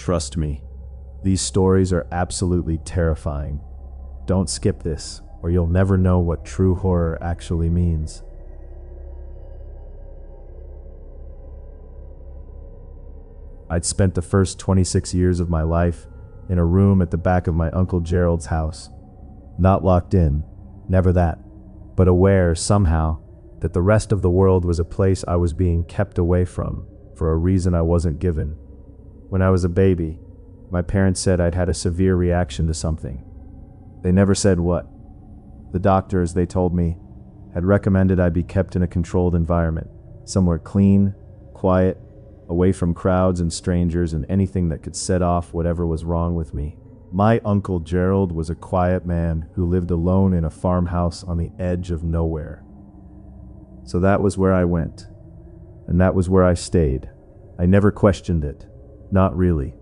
trust me. These stories are absolutely terrifying. Don't skip this, or you'll never know what true horror actually means. I'd spent the first 26 years of my life in a room at the back of my Uncle Gerald's house. Not locked in, never that, but aware somehow that the rest of the world was a place I was being kept away from for a reason I wasn't given. When I was a baby, my parents said I'd had a severe reaction to something. They never said what. The doctors, they told me, had recommended I be kept in a controlled environment, somewhere clean, quiet, away from crowds and strangers and anything that could set off whatever was wrong with me. My Uncle Gerald was a quiet man who lived alone in a farmhouse on the edge of nowhere. So that was where I went, and that was where I stayed. I never questioned it. Not really.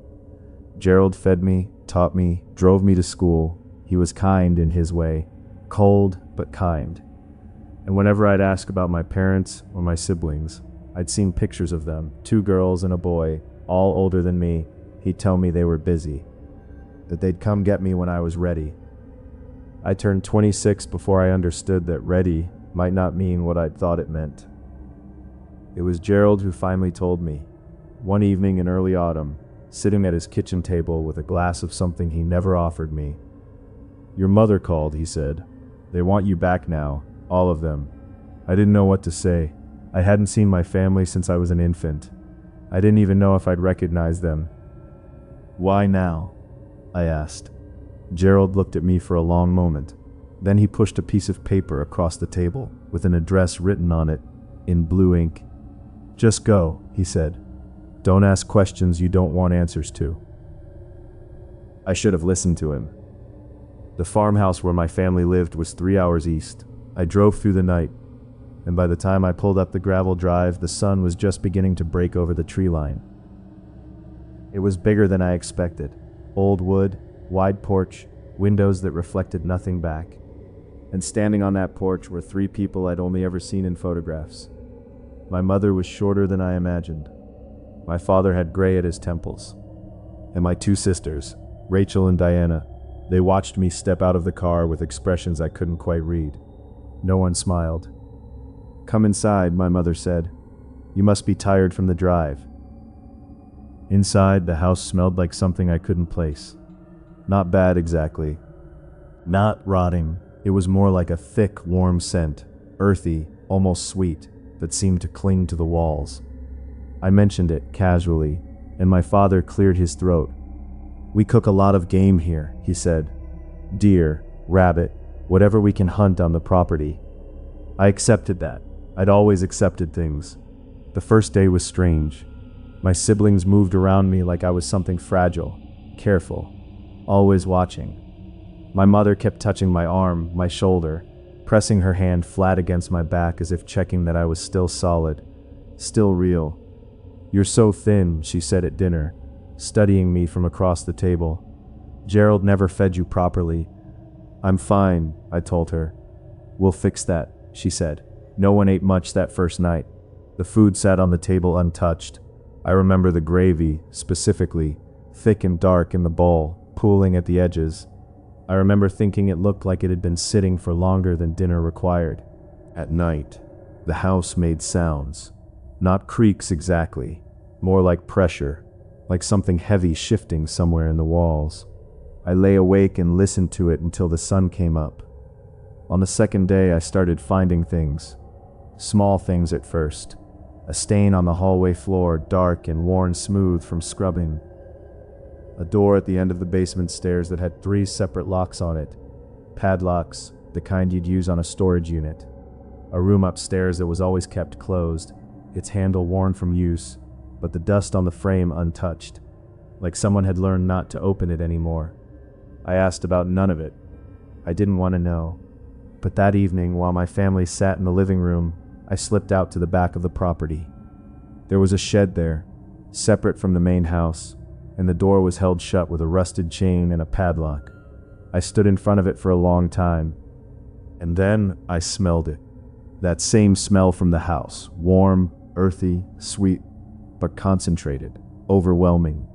Gerald fed me, taught me, drove me to school. He was kind in his way, cold but kind. And whenever I'd ask about my parents or my siblings, I'd seen pictures of them, 2 girls and a boy, all older than me. He'd tell me they were busy, that they'd come get me when I was ready. I turned 26 before I understood that ready might not mean what I'd thought it meant. It was Gerald who finally told me, one evening in early autumn, sitting at his kitchen table with a glass of something he never offered me. "Your mother called," he said. "They want you back now, all of them." I didn't know what to say. I hadn't seen my family since I was an infant. I didn't even know if I'd recognize them. "Why now?" I asked. Gerald looked at me for a long moment. Then he pushed a piece of paper across the table with an address written on it in blue ink. "Just go," he said. "Don't ask questions you don't want answers to." I should have listened to him. The farmhouse where my family lived was 3 hours east. I drove through the night, and by the time I pulled up the gravel drive, the sun was just beginning to break over the tree line. It was bigger than I expected. Old wood, wide porch, windows that reflected nothing back. And standing on that porch were 3 people I'd only ever seen in photographs. My mother was shorter than I imagined. My father had gray at his temples. And my 2 sisters, Rachel and Diana, they watched me step out of the car with expressions I couldn't quite read. No one smiled. "Come inside," my mother said. "You must be tired from the drive." Inside, the house smelled like something I couldn't place. Not bad exactly. Not rotting. It was more like a thick, warm scent, earthy, almost sweet, that seemed to cling to the walls. I mentioned it casually, and my father cleared his throat. "We cook a lot of game here," he said. "Deer, rabbit, whatever we can hunt on the property." I accepted that. I'd always accepted things. The first day was strange. My siblings moved around me like I was something fragile, careful, always watching. My mother kept touching my arm, my shoulder, pressing her hand flat against my back as if checking that I was still solid, still real. "You're so thin," she said at dinner, studying me from across the table. "Gerald never fed you properly." "I'm fine," I told her. "We'll fix that," she said. No one ate much that first night. The food sat on the table untouched. I remember the gravy, specifically, thick and dark in the bowl, pooling at the edges. I remember thinking it looked like it had been sitting for longer than dinner required. At night, the house made sounds. Not creaks exactly, more like pressure, like something heavy shifting somewhere in the walls. I lay awake and listened to it until the sun came up. On the second day, I started finding things. Small things at first. A stain on the hallway floor, dark and worn smooth from scrubbing. A door at the end of the basement stairs that had 3 separate locks on it. Padlocks, the kind you'd use on a storage unit. A room upstairs that was always kept closed, its handle worn from use, but the dust on the frame untouched, like someone had learned not to open it anymore. I asked about none of it. I didn't want to know. But that evening, while my family sat in the living room, I slipped out to the back of the property. There was a shed there, separate from the main house, and the door was held shut with a rusted chain and a padlock. I stood in front of it for a long time, and then I smelled it. That same smell from the house, warm, earthy, sweet, but concentrated, overwhelming.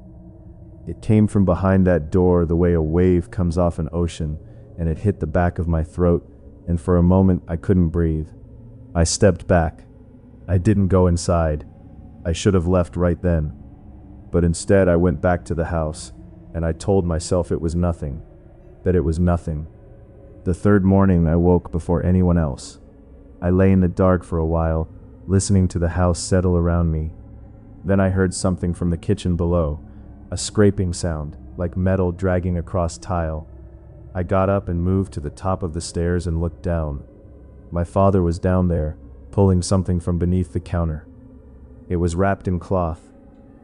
It came from behind that door the way a wave comes off an ocean, and it hit the back of my throat, and for a moment I couldn't breathe. I stepped back. I didn't go inside. I should have left right then. But instead I went back to the house, and I told myself it was nothing, that it was nothing. The third morning I woke before anyone else. I lay in the dark for a while, listening to the house settle around me. Then I heard something from the kitchen below, a scraping sound, like metal dragging across tile. I got up and moved to the top of the stairs and looked down. My father was down there, pulling something from beneath the counter. It was wrapped in cloth.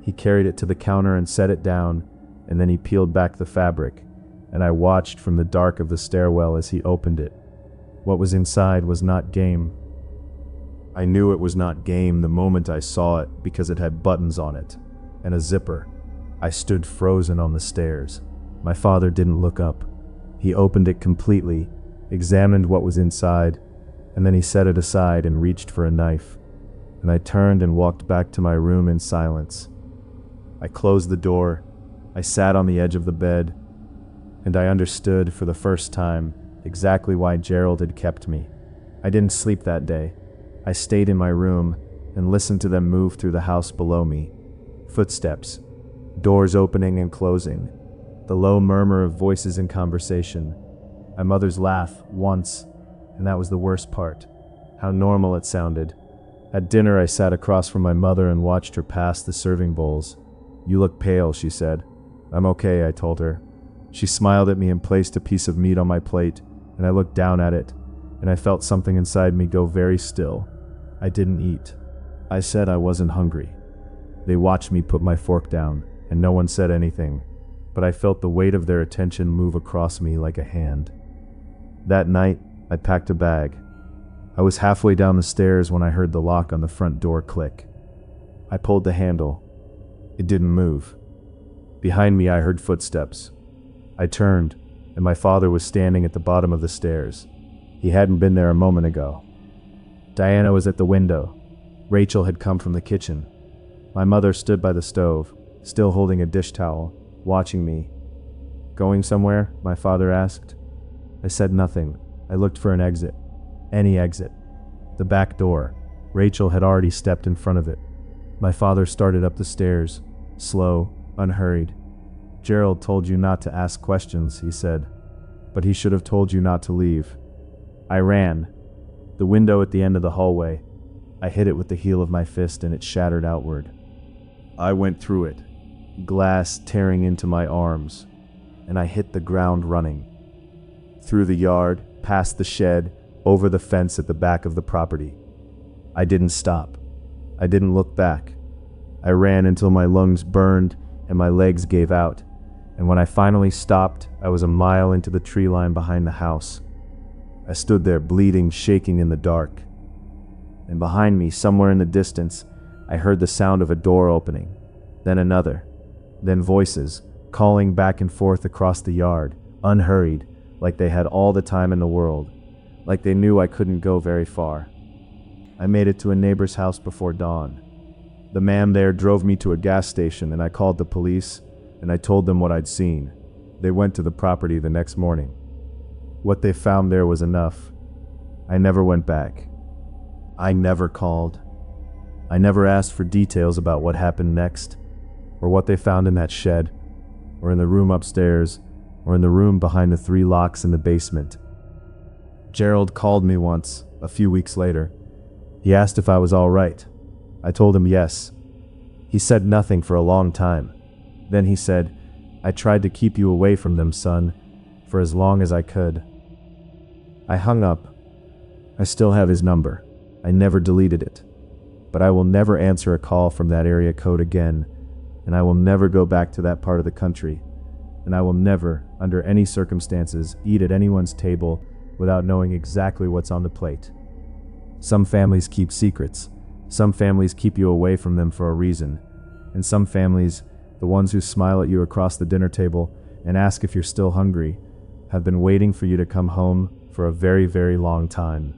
He carried it to the counter and set it down, and then he peeled back the fabric, and I watched from the dark of the stairwell as he opened it. What was inside was not game. I knew it was not game the moment I saw it because it had buttons on it, and a zipper. I stood frozen on the stairs. My father didn't look up. He opened it completely, examined what was inside, and then he set it aside and reached for a knife. And I turned and walked back to my room in silence. I closed the door. I sat on the edge of the bed, and I understood for the first time exactly why Gerald had kept me. I didn't sleep that day. I stayed in my room and listened to them move through the house below me. Footsteps, doors opening and closing, the low murmur of voices in conversation. My mother's laugh, once, and that was the worst part. How normal it sounded. At dinner, I sat across from my mother and watched her pass the serving bowls. "You look pale," she said. "I'm okay," I told her. She smiled at me and placed a piece of meat on my plate, and I looked down at it, and I felt something inside me go very still. I didn't eat. I said I wasn't hungry. They watched me put my fork down, and no one said anything, but I felt the weight of their attention move across me like a hand. That night, I packed a bag. I was halfway down the stairs when I heard the lock on the front door click. I pulled the handle. It didn't move. Behind me, I heard footsteps. I turned, and my father was standing at the bottom of the stairs. He hadn't been there a moment ago. Diana was at the window. Rachel had come from the kitchen. My mother stood by the stove, still holding a dish towel, watching me. "Going somewhere?" my father asked. I said nothing. I looked for an exit. Any exit. The back door. Rachel had already stepped in front of it. My father started up the stairs, slow, unhurried. "Gerald told you not to ask questions," he said, "but he should have told you not to leave." I ran. The window at the end of the hallway. I hit it with the heel of my fist and it shattered outward. I went through it, glass tearing into my arms, and I hit the ground running. Through the yard, past the shed, over the fence at the back of the property. I didn't stop. I didn't look back. I ran until my lungs burned and my legs gave out, and when I finally stopped, I was a mile into the tree line behind the house. I stood there bleeding, shaking in the dark. And behind me, somewhere in the distance, I heard the sound of a door opening, then another, then voices, calling back and forth across the yard, unhurried, like they had all the time in the world, like they knew I couldn't go very far. I made it to a neighbor's house before dawn. The man there drove me to a gas station and I called the police and I told them what I'd seen. They went to the property the next morning. What they found there was enough. I never went back. I never called. I never asked for details about what happened next, or what they found in that shed, or in the room upstairs, or in the room behind the 3 locks in the basement. Gerald called me once, a few weeks later. He asked if I was all right. I told him yes. He said nothing for a long time. Then he said, "I tried to keep you away from them, son, for as long as I could." I hung up. I still have his number. I never deleted it. But I will never answer a call from that area code again, and I will never go back to that part of the country, and I will never, under any circumstances, eat at anyone's table without knowing exactly what's on the plate. Some families keep secrets. Some families keep you away from them for a reason. And some families, the ones who smile at you across the dinner table and ask if you're still hungry, have been waiting for you to come home for a very, very long time.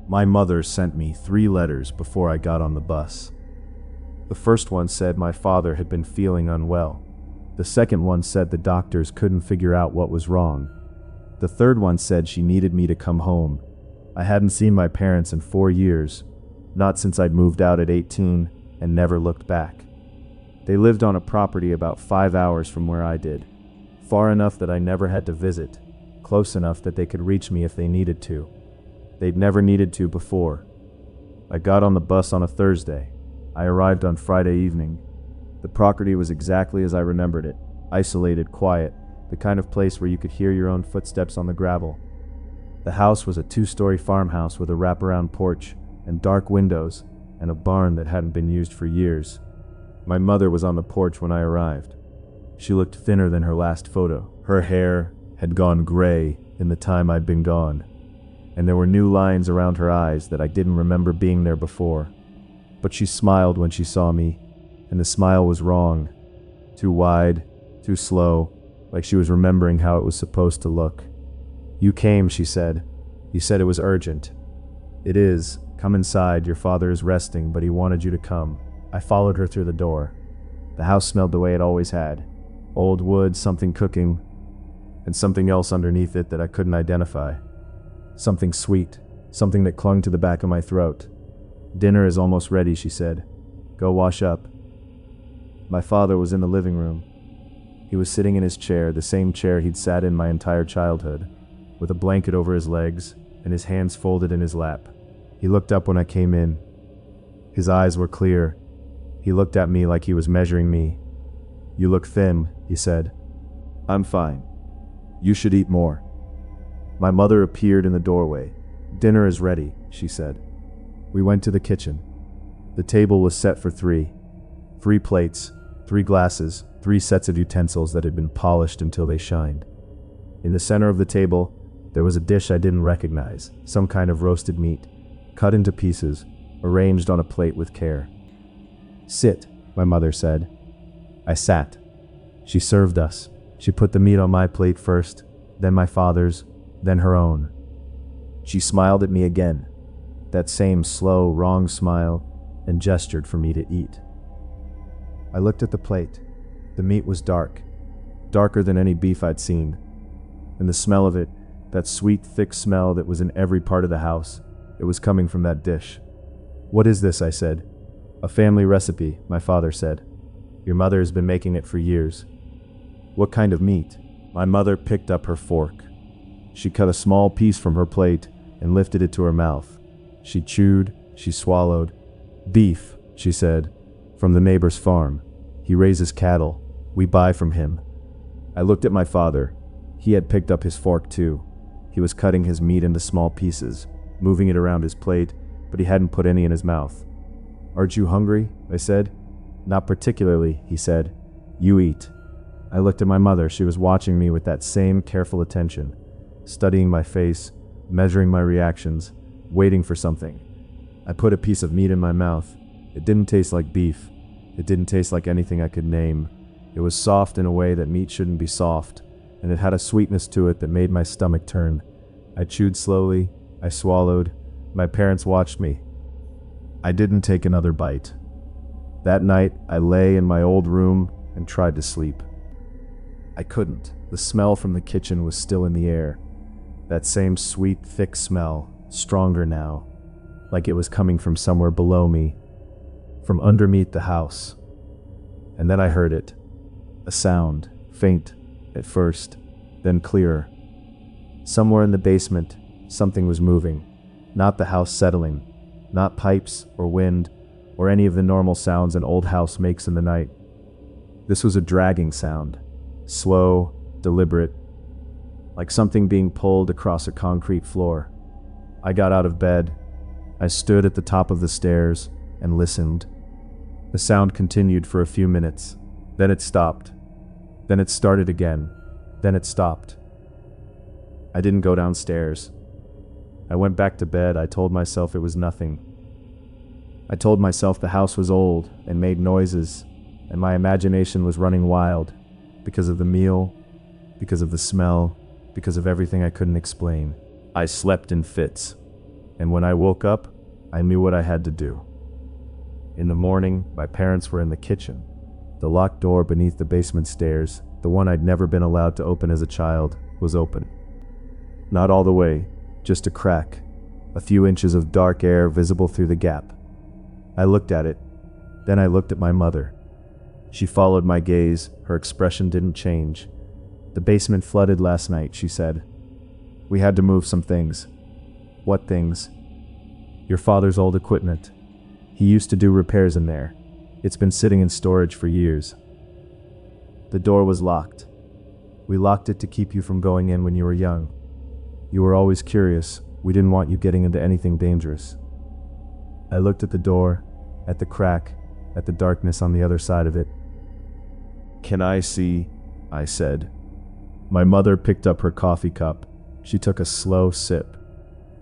My mother sent me 3 letters before I got on the bus. The first one said my father had been feeling unwell. The second one said the doctors couldn't figure out what was wrong. The third one said she needed me to come home. I hadn't seen my parents in 4 years, not since I'd moved out at 18 and never looked back. They lived on a property about 5 hours from where I did, far enough that I never had to visit, close enough that they could reach me if they needed to. They'd never needed to before. I got on the bus on a Thursday. I arrived on Friday evening. The property was exactly as I remembered it, isolated, quiet, the kind of place where you could hear your own footsteps on the gravel. The house was a 2-story farmhouse with a wraparound porch and dark windows and a barn that hadn't been used for years. My mother was on the porch when I arrived. She looked thinner than her last photo. Her hair had gone gray in the time I'd been gone, and there were new lines around her eyes that I didn't remember being there before. But she smiled when she saw me, and the smile was wrong. Too wide, too slow, like she was remembering how it was supposed to look. "You came," she said. "You said it was urgent." "It is. Come inside. Your father is resting, but he wanted you to come." I followed her through the door. The house smelled the way it always had. Old wood, something cooking, and something else underneath it that I couldn't identify. Something sweet, something that clung to the back of my throat. "Dinner is almost ready," she said. "Go wash up." My father was in the living room. He was sitting in his chair, the same chair he'd sat in my entire childhood, with a blanket over his legs and his hands folded in his lap. He looked up when I came in. His eyes were clear. He looked at me like he was measuring me. "You look thin," he said. "I'm fine. You should eat more." My mother appeared in the doorway. "Dinner is ready," she said. We went to the kitchen. The table was set for 3. 3 plates, 3 glasses, 3 sets of utensils that had been polished until they shined. In the center of the table, there was a dish I didn't recognize, some kind of roasted meat, cut into pieces, arranged on a plate with care. "Sit," my mother said. I sat. She served us. She put the meat on my plate first, then my father's, then her own. She smiled at me again, that same slow, wrong smile, and gestured for me to eat. I looked at the plate. The meat was dark, darker than any beef I'd seen. And the smell of it, that sweet, thick smell that was in every part of the house, it was coming from that dish. "What is this?" I said. "A family recipe," my father said. "Your mother has been making it for years." "What kind of meat?" My mother picked up her fork. She cut a small piece from her plate and lifted it to her mouth. She chewed, she swallowed. "Beef," she said, "from the neighbor's farm. He raises cattle. We buy from him." I looked at my father. He had picked up his fork too. He was cutting his meat into small pieces, moving it around his plate, but he hadn't put any in his mouth. "Aren't you hungry?" I said. "Not particularly," he said. "You eat." I looked at my mother. She was watching me with that same careful attention, studying my face, measuring my reactions, waiting for something. I put a piece of meat in my mouth. It didn't taste like beef. It didn't taste like anything I could name. It was soft in a way that meat shouldn't be soft, and it had a sweetness to it that made my stomach turn. I chewed slowly. I swallowed. My parents watched me. I didn't take another bite. That night, I lay in my old room and tried to sleep. I couldn't. The smell from the kitchen was still in the air. That same sweet, thick smell, stronger now, like it was coming from somewhere below me, from underneath the house. And then I heard it. A sound, faint at first, then clearer. Somewhere in the basement, something was moving. Not the house settling, not pipes or wind or any of the normal sounds an old house makes in the night. This was a dragging sound, slow, deliberate, like something being pulled across a concrete floor. I got out of bed. I stood at the top of the stairs and listened. The sound continued for a few minutes. Then it stopped. Then it started again. Then it stopped. I didn't go downstairs. I went back to bed. I told myself it was nothing. I told myself the house was old and made noises, and my imagination was running wild because of the meal, because of the smell, because of everything I couldn't explain. I slept in fits. And when I woke up, I knew what I had to do. In the morning, my parents were in the kitchen. The locked door beneath the basement stairs, the one I'd never been allowed to open as a child, was open. Not all the way, just a crack, a few inches of dark air visible through the gap. I looked at it, then I looked at my mother. She followed my gaze, her expression didn't change. "The basement flooded last night," she said. "We had to move some things." "What things?" "Your father's old equipment. He used to do repairs in there. It's been sitting in storage for years." "The door was locked. We locked it to keep you from going in when you were young. You were always curious. We didn't want you getting into anything dangerous." I looked at the door, at the crack, at the darkness on the other side of it. "Can I see?" I said. My mother picked up her coffee cup. She took a slow sip.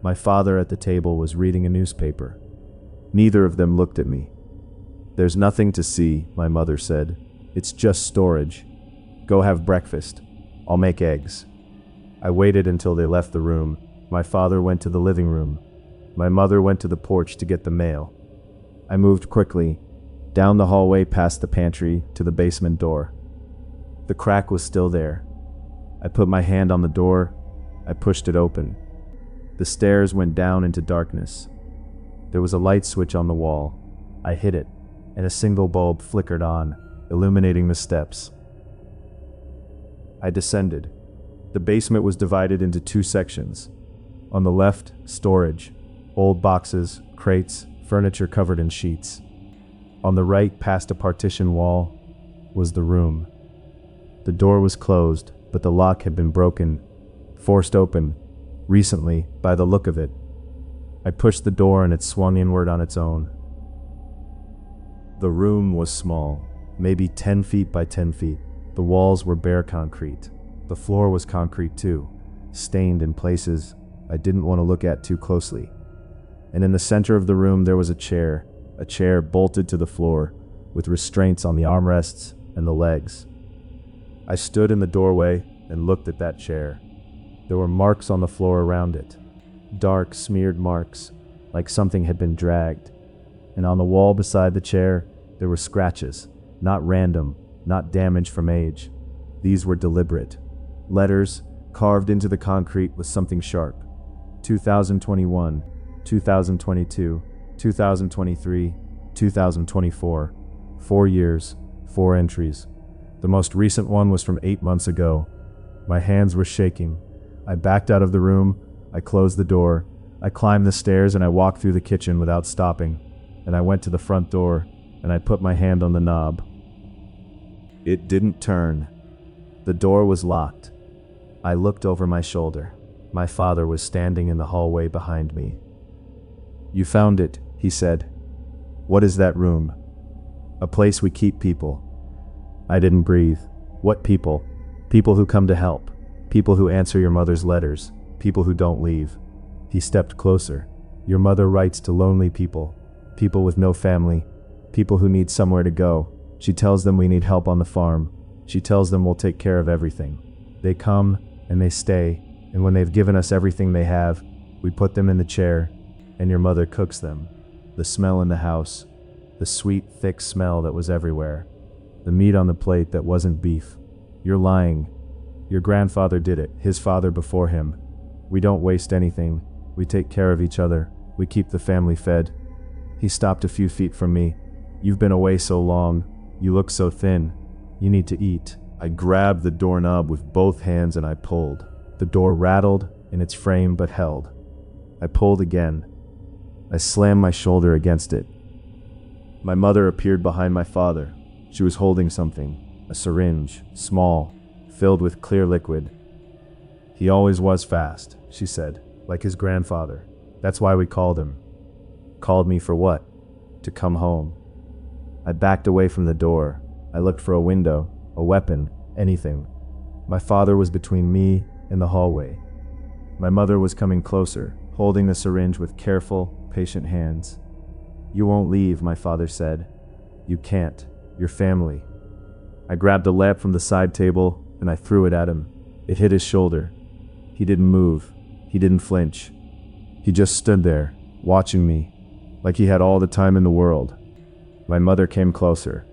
My father at the table was reading a newspaper. Neither of them looked at me. "There's nothing to see," my mother said. "It's just storage. Go have breakfast. I'll make eggs." I waited until they left the room. My father went to the living room. My mother went to the porch to get the mail. I moved quickly, down the hallway past the pantry to the basement door. The crack was still there. I put my hand on the door. I pushed it open. The stairs went down into darkness. There was a light switch on the wall. I hit it, and a single bulb flickered on, illuminating the steps. I descended. The basement was divided into two sections. On the left, storage, old boxes, crates, furniture covered in sheets. On the right, past a partition wall, was the room. The door was closed, but the lock had been broken, forced open, recently, by the look of it. I pushed the door and it swung inward on its own. The room was small, maybe 10 feet by 10 feet. The walls were bare concrete. The floor was concrete too, stained in places I didn't want to look at too closely. And in the center of the room there was a chair bolted to the floor, with restraints on the armrests and the legs. I stood in the doorway and looked at that chair. There were marks on the floor around it, dark, smeared marks, like something had been dragged. And on the wall beside the chair, there were scratches, not random, not damage from age. These were deliberate. Letters carved into the concrete with something sharp. 2021, 2022, 2023, 2024. 4 years, 4 entries. The most recent one was from 8 months ago. My hands were shaking. I backed out of the room. I closed the door. I climbed the stairs and I walked through the kitchen without stopping. And I went to the front door and I put my hand on the knob. It didn't turn. The door was locked. I looked over my shoulder. My father was standing in the hallway behind me. "You found it," he said. "What is that room?" "A place we keep people." I didn't breathe. "What people?" "People who come to help. People who answer your mother's letters. People who don't leave." He stepped closer. "Your mother writes to lonely people. People with no family. People who need somewhere to go. She tells them we need help on the farm. She tells them we'll take care of everything. They come and they stay, and when they've given us everything they have, we put them in the chair, and your mother cooks them. The smell in the house, the sweet, thick smell that was everywhere. The meat on the plate that wasn't beef. You're lying. Your grandfather did it, his father before him. We don't waste anything. We take care of each other. We keep the family fed." He stopped a few feet from me. "You've been away so long. You look so thin. You need to eat." I grabbed the doorknob with both hands and I pulled. The door rattled in its frame but held. I pulled again. I slammed my shoulder against it. My mother appeared behind my father. She was holding something, a syringe, small, filled with clear liquid. "He always was fast," she said, "like his grandfather. That's why we called him." "Called me for what?" "To come home." I backed away from the door. I looked for a window, a weapon, anything. My father was between me and the hallway. My mother was coming closer, holding the syringe with careful, patient hands. "You won't leave," my father said. "You can't. Your family." I grabbed a lamp from the side table and I threw it at him. It hit his shoulder. He didn't move. He didn't flinch. He just stood there, watching me, like he had all the time in the world. My mother came closer.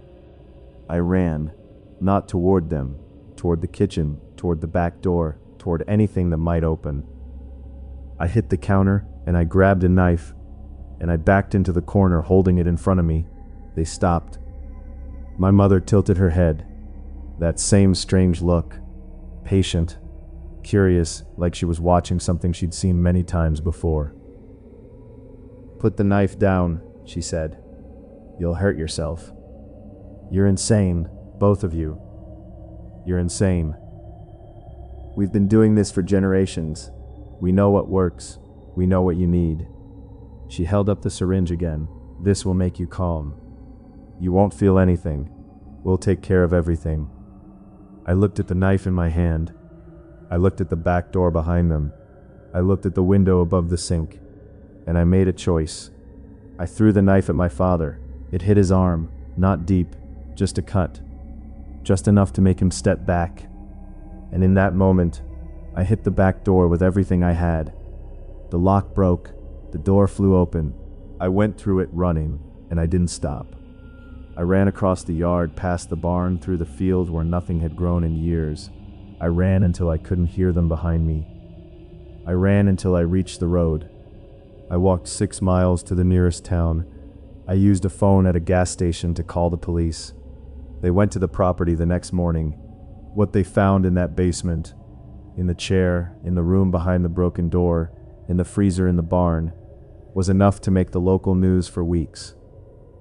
I ran, not toward them, toward the kitchen, toward the back door, toward anything that might open. I hit the counter, and I grabbed a knife, and I backed into the corner holding it in front of me. They stopped. My mother tilted her head. That same strange look. Patient, curious, like she was watching something she'd seen many times before. "Put the knife down," she said. "You'll hurt yourself. You're insane, both of you. You're insane. We've been doing this for generations. We know what works. We know what you need." She held up the syringe again. "This will make you calm. You won't feel anything. We'll take care of everything." I looked at the knife in my hand. I looked at the back door behind them. I looked at the window above the sink. And I made a choice. I threw the knife at my father. It hit his arm, not deep, just a cut. Just enough to make him step back. And in that moment, I hit the back door with everything I had. The lock broke. The door flew open. I went through it running, and I didn't stop. I ran across the yard, past the barn, through the field where nothing had grown in years. I ran until I couldn't hear them behind me. I ran until I reached the road. I walked 6 miles to the nearest town. I used a phone at a gas station to call the police. They went to the property the next morning. What they found in that basement, in the chair, in the room behind the broken door, in the freezer in the barn, was enough to make the local news for weeks.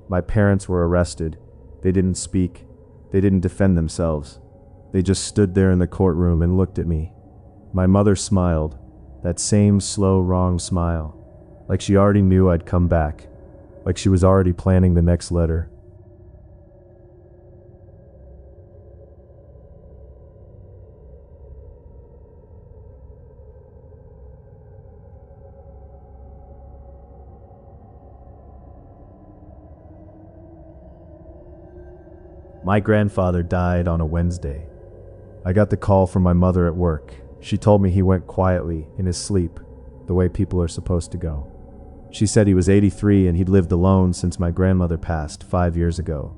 My parents were arrested. They didn't speak. They didn't defend themselves. They just stood there in the courtroom and looked at me. My mother smiled, that same slow, wrong smile, like she already knew I'd come back, like she was already planning the next letter. My grandfather died on a Wednesday. I got the call from my mother at work. She told me he went quietly, in his sleep, the way people are supposed to go. She said he was 83 and he'd lived alone since my grandmother passed 5 years ago.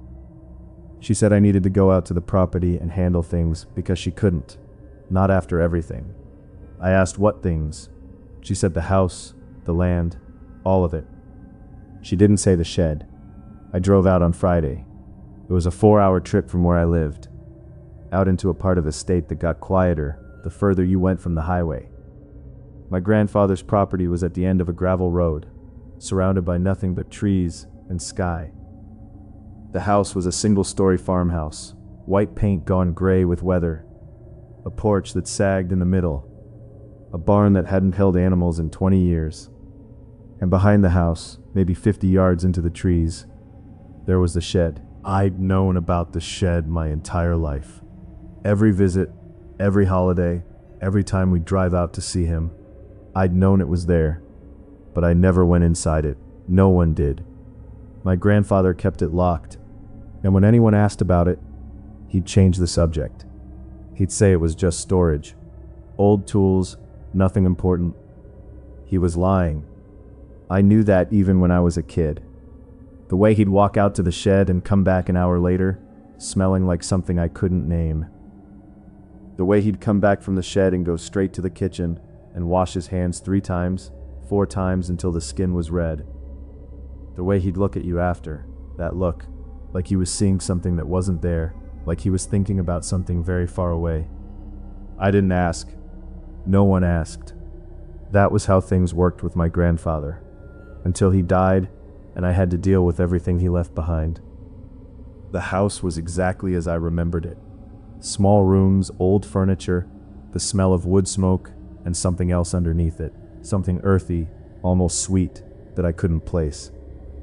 She said I needed to go out to the property and handle things because she couldn't, not after everything. I asked what things. She said the house, the land, all of it. She didn't say the shed. I drove out on Friday. It was a 4-hour trip from where I lived, out into a part of the state that got quieter the further you went from the highway. My grandfather's property was at the end of a gravel road, surrounded by nothing but trees and sky. The house was a single-story farmhouse, white paint gone gray with weather, a porch that sagged in the middle, a barn that hadn't held animals in 20 years. And behind the house, maybe 50 yards into the trees, there was the shed. I'd known about the shed my entire life. Every visit, every holiday, every time we'd drive out to see him, I'd known it was there, but I never went inside it. No one did. My grandfather kept it locked, and when anyone asked about it, he'd change the subject. He'd say it was just storage. Old tools, nothing important. He was lying. I knew that even when I was a kid. The way he'd walk out to the shed and come back an hour later, smelling like something I couldn't name. The way he'd come back from the shed and go straight to the kitchen and wash his hands 3 times, 4 times until the skin was red. The way he'd look at you after, that look, like he was seeing something that wasn't there, like he was thinking about something very far away. I didn't ask. No one asked. That was how things worked with my grandfather, until he died and I had to deal with everything he left behind. The house was exactly as I remembered it. Small rooms, old furniture, the smell of wood smoke, and something else underneath it, something earthy, almost sweet, that I couldn't place.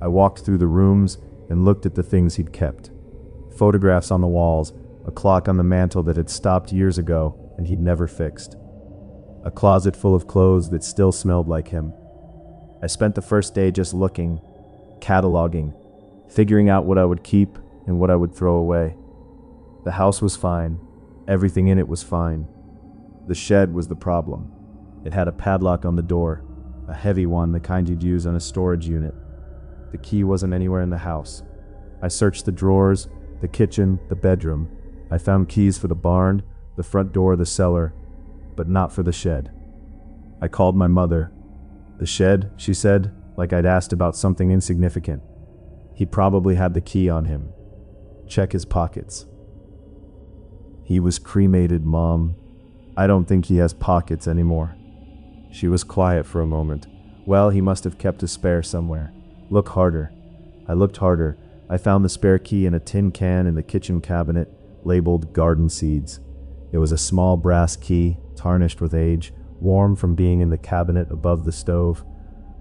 I walked through the rooms and looked at the things he'd kept. Photographs on the walls, a clock on the mantel that had stopped years ago and he'd never fixed. A closet full of clothes that still smelled like him. I spent the first day just looking, cataloging, figuring out what I would keep and what I would throw away. The house was fine. Everything in it was fine. The shed was the problem. It had a padlock on the door. a heavy one, the kind you'd use on a storage unit. The key wasn't anywhere in the house. I searched the drawers, the kitchen, the bedroom. I found keys for the barn, the front door, the cellar, but not for the shed. I called my mother. "The shed," she said, like I'd asked about something insignificant. "He probably had the key on him. Check his pockets." "He was cremated, Mom. I don't think he has pockets anymore." She was quiet for a moment. "Well, he must have kept a spare somewhere. Look harder." I looked harder. I found the spare key in a tin can in the kitchen cabinet, labeled garden seeds. It was a small brass key, tarnished with age, warm from being in the cabinet above the stove.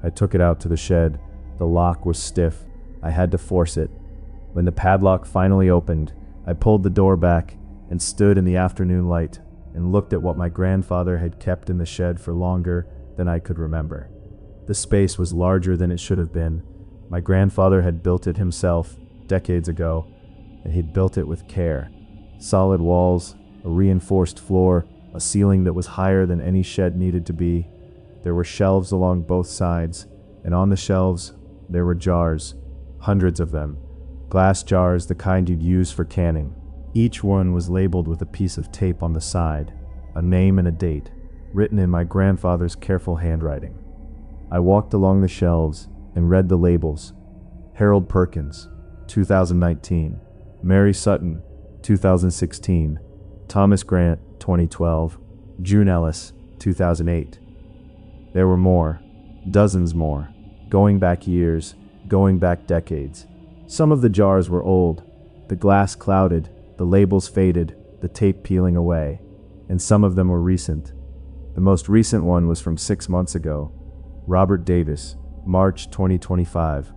I took it out to the shed. The lock was stiff. I had to force it. When the padlock finally opened, I pulled the door back and stood in the afternoon light and looked at what my grandfather had kept in the shed for longer than I could remember. The space was larger than it should have been. My grandfather had built it himself decades ago, and he'd built it with care. Solid walls, a reinforced floor, a ceiling that was higher than any shed needed to be. There were shelves along both sides, and on the shelves there were jars, hundreds of them. Glass jars, the kind you'd use for canning. Each one was labeled with a piece of tape on the side, a name and a date, written in my grandfather's careful handwriting. I walked along the shelves and read the labels. Harold Perkins, 2019. Mary Sutton, 2016. Thomas Grant, 2012. June Ellis, 2008. There were more, dozens more, going back years, going back decades. Some of the jars were old, the glass clouded, the labels faded, the tape peeling away, and some of them were recent. The most recent one was from 6 months ago. Robert Davis, March 2025.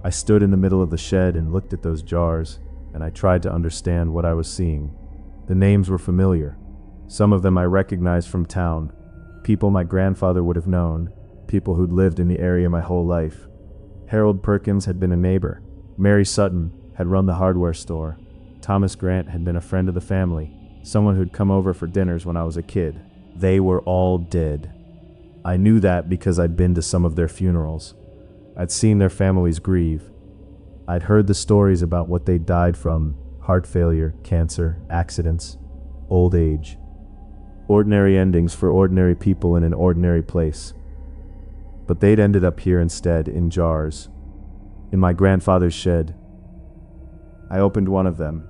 I stood in the middle of the shed and looked at those jars, and I tried to understand what I was seeing. The names were familiar. Some of them I recognized from town, people my grandfather would have known, people who'd lived in the area my whole life. Harold Perkins had been a neighbor. Mary Sutton had run the hardware store. Thomas Grant had been a friend of the family, someone who'd come over for dinners when I was a kid. They were all dead. I knew that because I'd been to some of their funerals. I'd seen their families grieve. I'd heard the stories about what they died from: heart failure, cancer, accidents, old age. Ordinary endings for ordinary people in an ordinary place. But they'd ended up here instead, in jars, in my grandfather's shed. I opened one of them.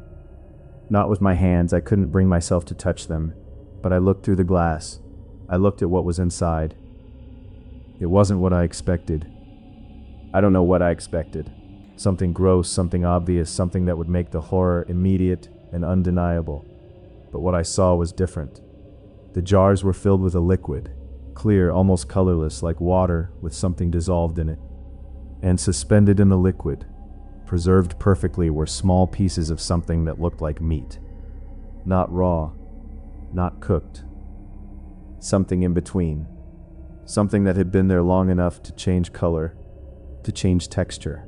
Not with my hands, I couldn't bring myself to touch them, but I looked through the glass. I looked at what was inside. It wasn't what I expected. I don't know what I expected. Something gross, something obvious, something that would make the horror immediate and undeniable. But what I saw was different. The jars were filled with a liquid, clear, almost colorless, like water with something dissolved in it. And suspended in the liquid, preserved perfectly, were small pieces of something that looked like meat. Not raw, not cooked. Something in between. Something that had been there long enough to change color, to change texture,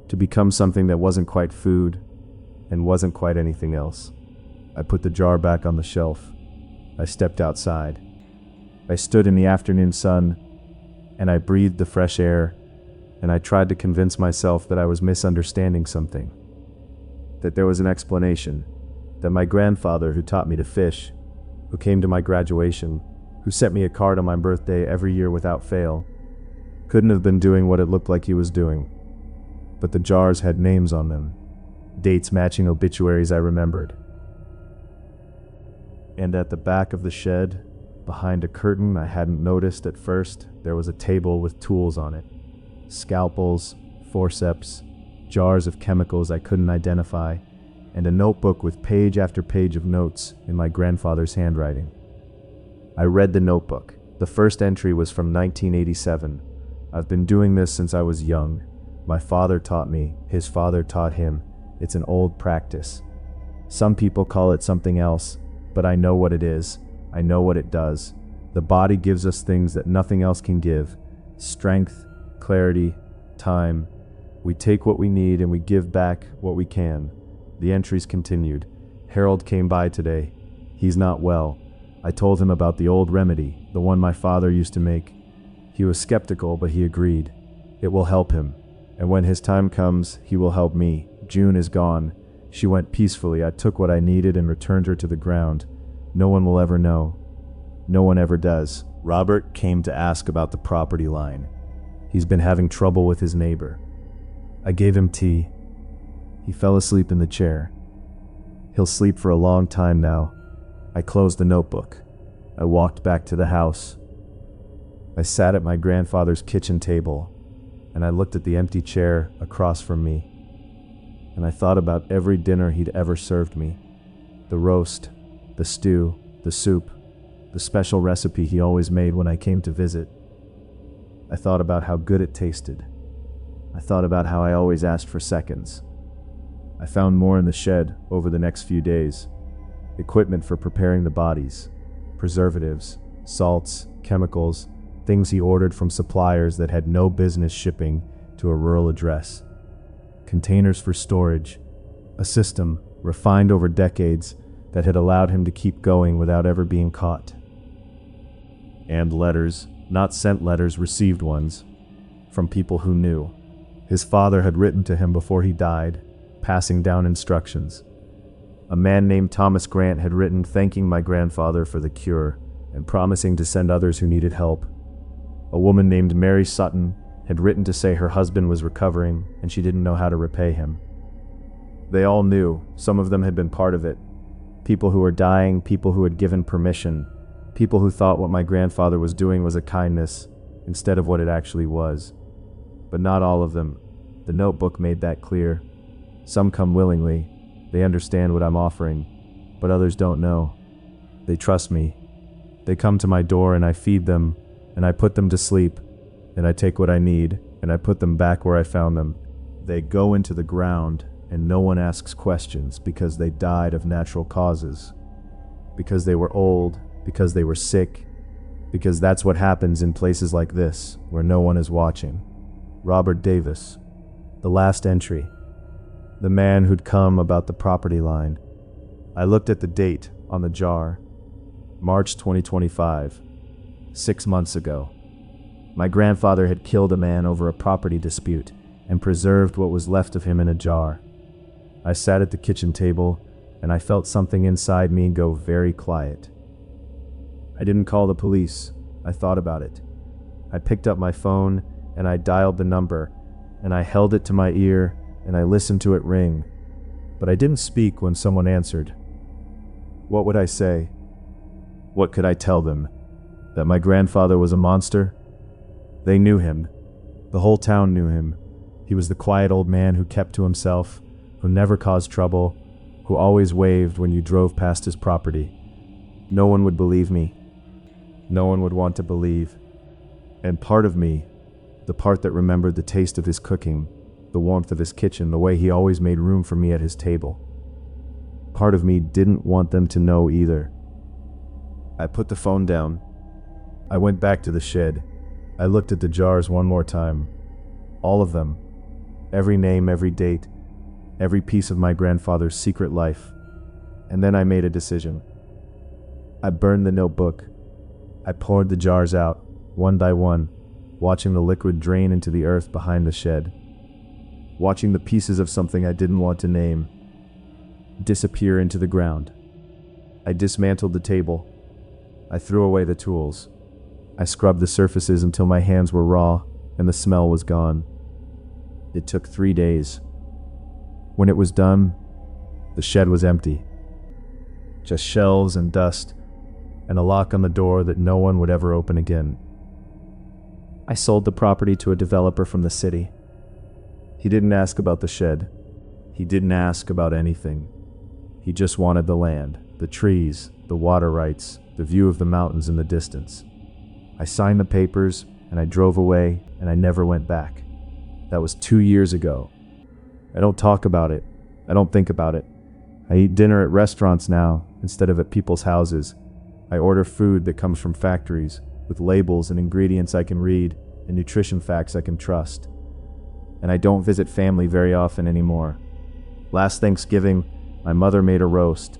to become something that wasn't quite food and wasn't quite anything else. I put the jar back on the shelf. I stepped outside. I stood in the afternoon sun, and I breathed the fresh air, and I tried to convince myself that I was misunderstanding something, that there was an explanation, that my grandfather, who taught me to fish, who came to my graduation, who sent me a card on my birthday every year without fail, couldn't have been doing what it looked like he was doing. But the jars had names on them, dates matching obituaries I remembered. And at the back of the shed, behind a curtain I hadn't noticed at first, there was a table with tools on it. Scalpels, forceps, jars of chemicals I couldn't identify, and a notebook with page after page of notes in my grandfather's handwriting. I read the notebook. The first entry was from 1987. I've been doing this since I was young. My father taught me, his father taught him. It's an old practice. Some people call it something else, but I know what it is. I know what it does. The body gives us things that nothing else can give: strength, clarity, time. We take what we need and we give back what we can. The entries continued. Harold came by today. He's not well. I told him about the old remedy, the one my father used to make. He was skeptical, but he agreed. It will help him. And when his time comes, he will help me. June is gone. She went peacefully. I took what I needed and returned her to the ground. No one will ever know. No one ever does. Robert came to ask about the property line. He's been having trouble with his neighbor. I gave him tea. He fell asleep in the chair. He'll sleep for a long time now. I closed the notebook. I walked back to the house. I sat at my grandfather's kitchen table, and I looked at the empty chair across from me. And I thought about every dinner he'd ever served me. The roast, the stew, the soup, the special recipe he always made when I came to visit. I thought about how good it tasted. I thought about how I always asked for seconds. I found more in the shed over the next few days. Equipment for preparing the bodies, preservatives, salts, chemicals, things he ordered from suppliers that had no business shipping to a rural address. Containers for storage, a system refined over decades that had allowed him to keep going without ever being caught. And letters, not sent letters, received ones, from people who knew. His father had written to him before he died, passing down instructions. A man named Thomas Grant had written thanking my grandfather for the cure and promising to send others who needed help. A woman named Mary Sutton had written to say her husband was recovering and she didn't know how to repay him. They all knew. Some of them had been part of it. People who were dying, people who had given permission, people who thought what my grandfather was doing was a kindness instead of what it actually was. But not all of them. The notebook made that clear. Some come willingly. They understand what I'm offering, but others don't know. They trust me. They come to my door and I feed them, and I put them to sleep, and I take what I need, and I put them back where I found them. They go into the ground, and no one asks questions because they died of natural causes, because they were old, because they were sick, because that's what happens in places like this, where no one is watching. Robert Davis. The last entry. The man who'd come about the property line. I looked at the date on the jar. March 2025. 6 months ago. My grandfather had killed a man over a property dispute and preserved what was left of him in a jar. I sat at the kitchen table and I felt something inside me go very quiet. I didn't call the police. I thought about it. I picked up my phone and I dialed the number and I held it to my ear and I listened to it ring, but I didn't speak when someone answered. What would I say? What could I tell them? That my grandfather was a monster? They knew him. The whole town knew him. He was the quiet old man who kept to himself, who never caused trouble, who always waved when you drove past his property. No one would believe me. No one would want to believe. And part of me, the part that remembered the taste of his cooking, the warmth of his kitchen, the way he always made room for me at his table. Part of me didn't want them to know either. I put the phone down. I went back to the shed. I looked at the jars one more time. All of them. Every name, every date, every piece of my grandfather's secret life. And then I made a decision. I burned the notebook. I poured the jars out, one by one, watching the liquid drain into the earth behind the shed. Watching the pieces of something I didn't want to name disappear into the ground. I dismantled the table. I threw away the tools. I scrubbed the surfaces until my hands were raw and the smell was gone. It took 3 days. When it was done, the shed was empty. Just shelves and dust, and a lock on the door that no one would ever open again. I sold the property to a developer from the city. He didn't ask about the shed. He didn't ask about anything. He just wanted the land, the trees, the water rights, the view of the mountains in the distance. I signed the papers, and I drove away, and I never went back. That was 2 years ago. I don't talk about it. I don't think about it. I eat dinner at restaurants now, instead of at people's houses. I order food that comes from factories, with labels and ingredients I can read, and nutrition facts I can trust. And I don't visit family very often anymore. Last Thanksgiving, my mother made a roast.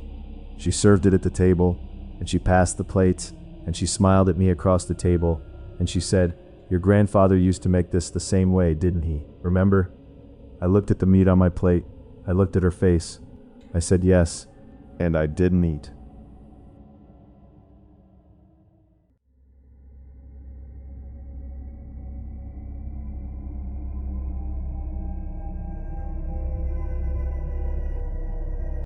She served it at the table, and she passed the plates, and she smiled at me across the table, and she said, Your grandfather used to make this the same way, didn't he? Remember? I looked at the meat on my plate. I looked at her face. I said yes, and I didn't eat.